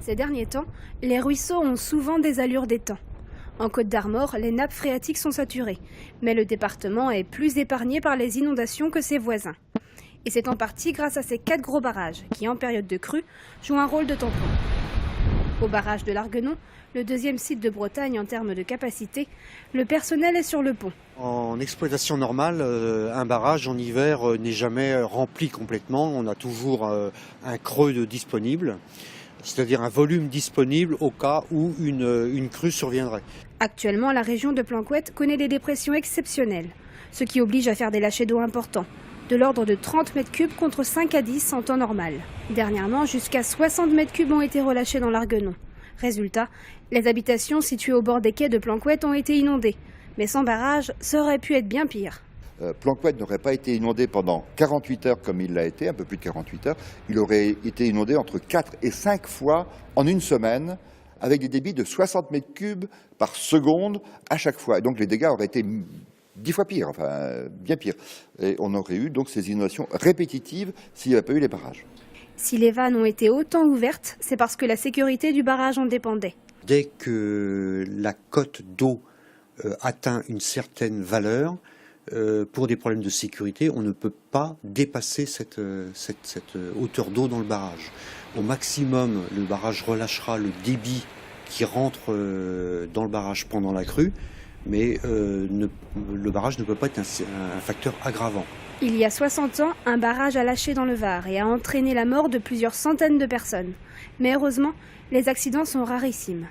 Ces derniers temps, les ruisseaux ont souvent des allures d'étangs. En Côte d'Armor, les nappes phréatiques sont saturées, mais le département est plus épargné par les inondations que ses voisins. Et c'est en partie grâce à ces 4 gros barrages qui, en période de crue, jouent un rôle de tampon. Au barrage de l'Arguenon, le deuxième site de Bretagne en termes de capacité, le personnel est sur le pont. En exploitation normale, un barrage en hiver n'est jamais rempli complètement. On a toujours un creux disponible, c'est-à-dire un volume disponible au cas où une crue surviendrait. Actuellement, la région de Planquette connaît des dépressions exceptionnelles, ce qui oblige à faire des lâchers d'eau importants, de l'ordre de 30 mètres cubes contre 5 à 10 en temps normal. Dernièrement, jusqu'à 60 mètres cubes ont été relâchés dans l'Arguenon. Résultat, les habitations situées au bord des quais de Planquette ont été inondées. Mais sans barrage, ça aurait pu être bien pire. Planquette n'aurait pas été inondé pendant 48 heures comme il l'a été, un peu plus de 48 heures. Il aurait été inondé entre 4 et 5 fois en une semaine, avec des débits de 60 mètres cubes par seconde à chaque fois. Et donc les dégâts auraient été 10 fois pires, enfin bien pires. Et on aurait eu donc ces inondations répétitives s'il n'y avait pas eu les barrages. Si les vannes ont été autant ouvertes, c'est parce que la sécurité du barrage en dépendait. Dès que la cote d'eau atteint une certaine valeur, pour des problèmes de sécurité, on ne peut pas dépasser cette hauteur d'eau dans le barrage. Au maximum, le barrage relâchera le débit qui rentre dans le barrage pendant la crue, mais le barrage ne peut pas être un facteur aggravant. Il y a 60 ans, un barrage a lâché dans le Var et a entraîné la mort de plusieurs centaines de personnes. Mais heureusement, les accidents sont rarissimes.